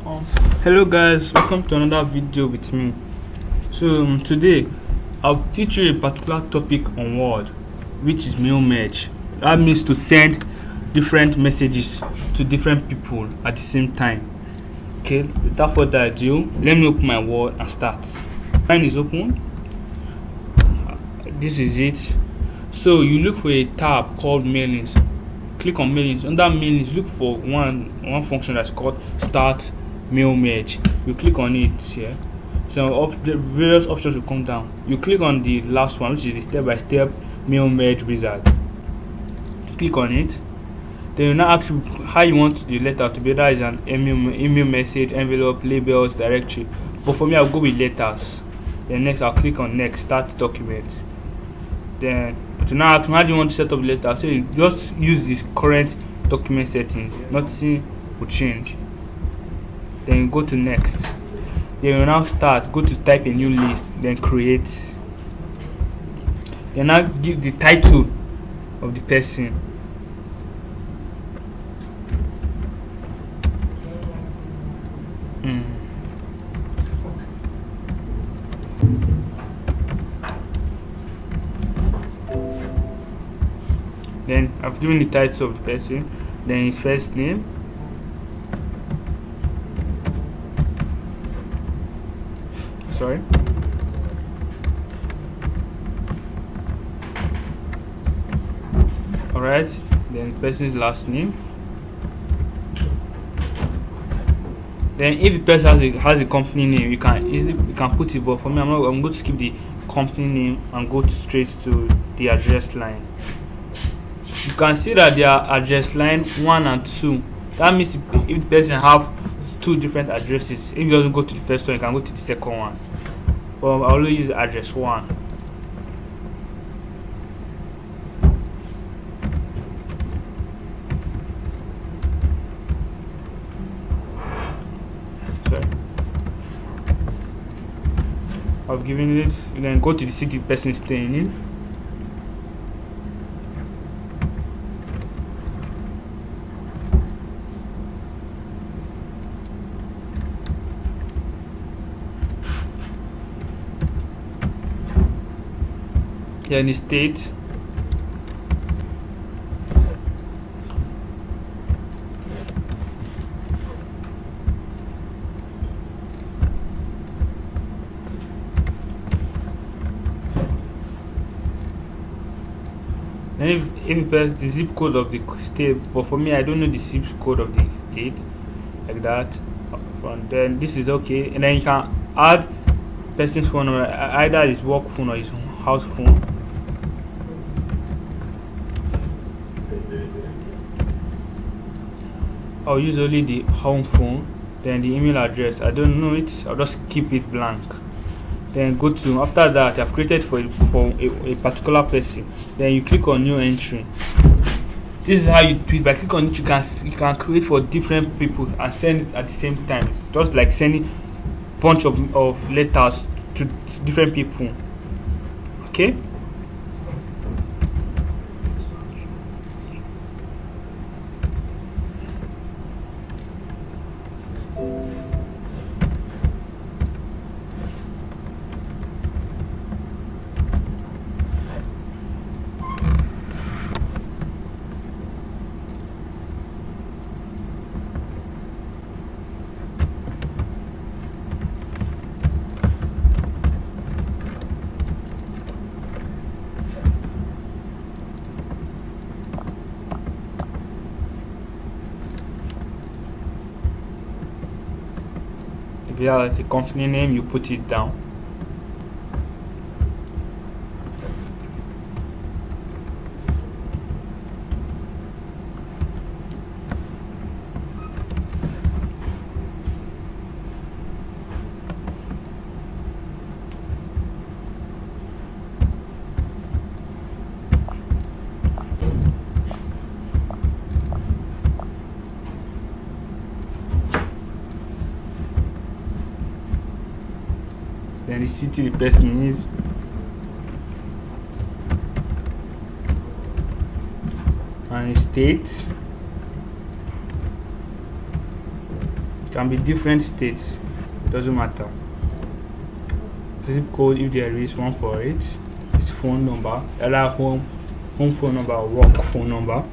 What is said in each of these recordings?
Hello guys, welcome to another video with me. Today I'll teach you a particular topic on Word, which is mail merge. That means to send different messages to different people at the same time. Okay, without further ado, let me open my Word and start. Mine is open. This is it. So you look for a tab called mailings. Click on mailings. Under mailings, look for one function that's called start mail merge. You click on it here. So the various options will come down. You click on the last one, which is the step-by-step mail merge wizard. Click on it. Then you now ask you how you want the letter to be. That is an email message, envelope, labels, directory. But for me, I'll go with letters. Then next, I'll click on next, start document. Then to now ask me how do you want to set up the letter. So you just use this current document settings. Nothing will change. Then you go to next. Then you now start, go to type a new list, then create. Then now give the title of the person. Then I've given the title of the person, then his first name, sorry, alright, then the person's last name. Then if the person has a company name, you can put it, but for me, I'm going to skip the company name and go straight to the address line. You can see that there are address line 1 and 2. That means if the person have two different addresses, if you doesn't go to the first one, you can go to the second one. But I will use address 1. Sorry. I've given it. You then go to the city the person is staying in. Then the state, then if it press the zip code of the state, but for me I don't know the zip code of the state, like that. And then this is okay, and then you can add person's phone number, either his work phone or his house phone. I'll use only the home phone. Then the email address, I don't know it, I'll just keep it blank. Then go to, after that I've created for a particular person. Then you click on new entry. This is how you do it. By click on it, you can create for different people and send it at the same time. Just like sending bunch of letters to different people. Okay. If you have like a company name, you put it down. Then the city the person is, and state, Can be different states, doesn't matter. Zip code if there is one for it. It's phone number, other home phone number, work phone number.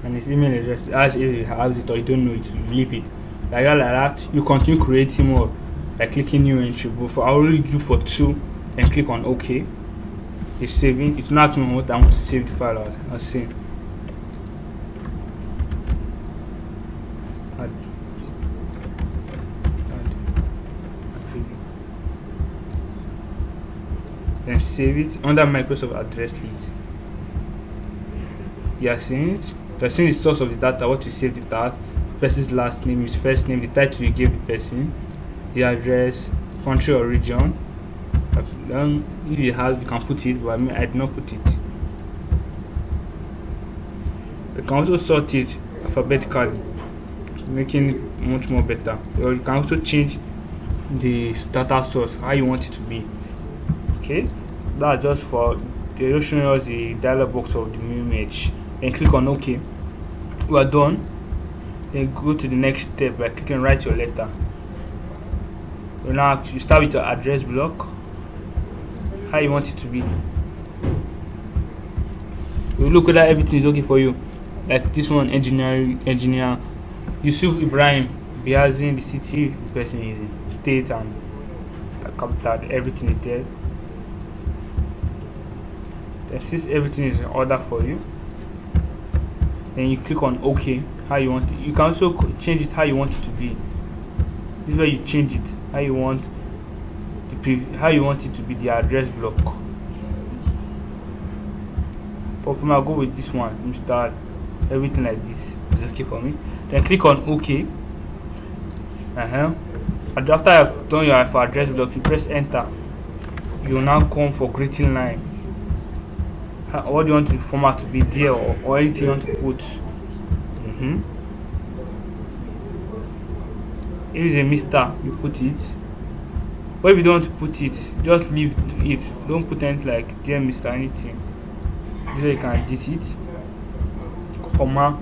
And his email address, as if you have it or you don't know it, you leave it. Like that, you continue creating more by clicking new entry. But for I only do for 2 and click on OK. It's saving. It's not asking me what I want to save the file as. I'll say add, then save it under Microsoft address list. You are seeing it. You are seeing the source of the data, what you saved it as, person's last name, his first name, the title you gave the person, the address, country or region. If you have, you can put it, but I mean I did not put it. You can also sort it alphabetically, making it much more better. Or you can also change the data source, how you want it to be. Okay, that's just for the showing us the dialog box of the new image. Then click on OK. We are done. Then go to the next step by clicking write your letter. So now you start with your address block, how you want it to be. You look whether everything is okay for you. Like this one, engineer Yusuf Ibrahim, Biazin, the city the person is in, state and capital, everything is there. Then since everything is in order for you, then you click on OK. How you want it. You can also change it how you want it to be. This is where you change it how you want how you want it to be, the address block. But for me, I'll go with this one. You start everything like this. It's okay for me. Then click on OK. And after I've done your address block, you press enter. You will now come for greeting line. What do you want the format to be there, or anything you want to put? If it's a mister, you put it. But if you don't want to put it, just leave it. Don't put anything like dear mister anything. This way you can edit it. Comma.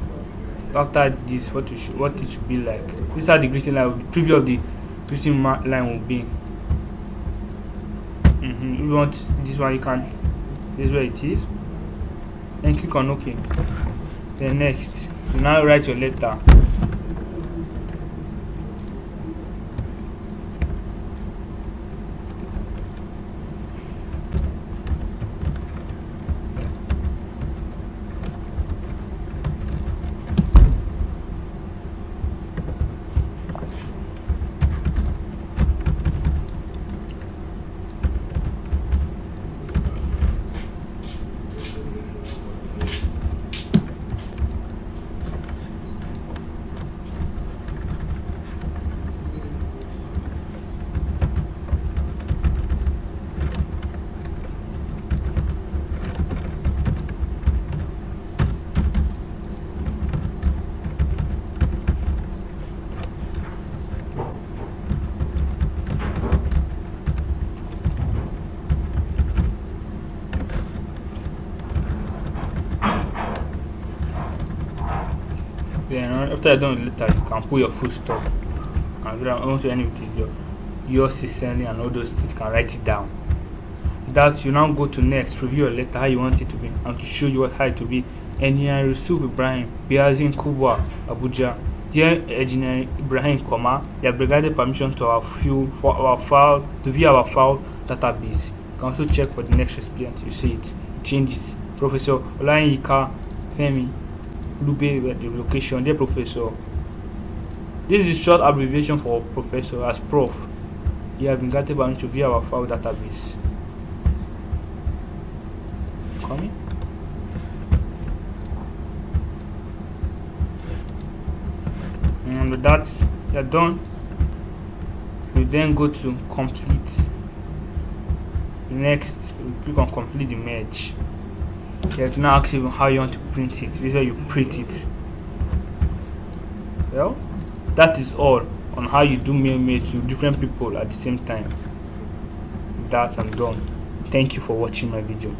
After this, what it should be like. This is how the greeting line, the preview of the greeting line will be. If you want this one, you can. This is where it is. Then click on OK. Then next, you now write your letter. Then after you're done with letter, you can put your full stop. And if you don't want to end with yours sincerely and all those things, you can write it down. That you now go to next, preview your letter how you want it to be, and to show you how it to be. Engineer Yusuf Ibrahim, Biazin Kubwa, Abuja. Dear Engineer Ibrahim, you have provided permission to our file to view our file database. You can also check for the next recipient. You see it, change it. Professor Olayinka Femi Lube, the location. Dear Professor, this is a short abbreviation for Professor. As Prof, you have been granted permission to view our file database. Coming. And with that, you're done. You then go to complete. Next, you click on complete the merge. You have to now ask you how you want to print it. This is where you print it. Well, that is all on how you do mail merge to different people at the same time. That I'm done. Thank you for watching my video.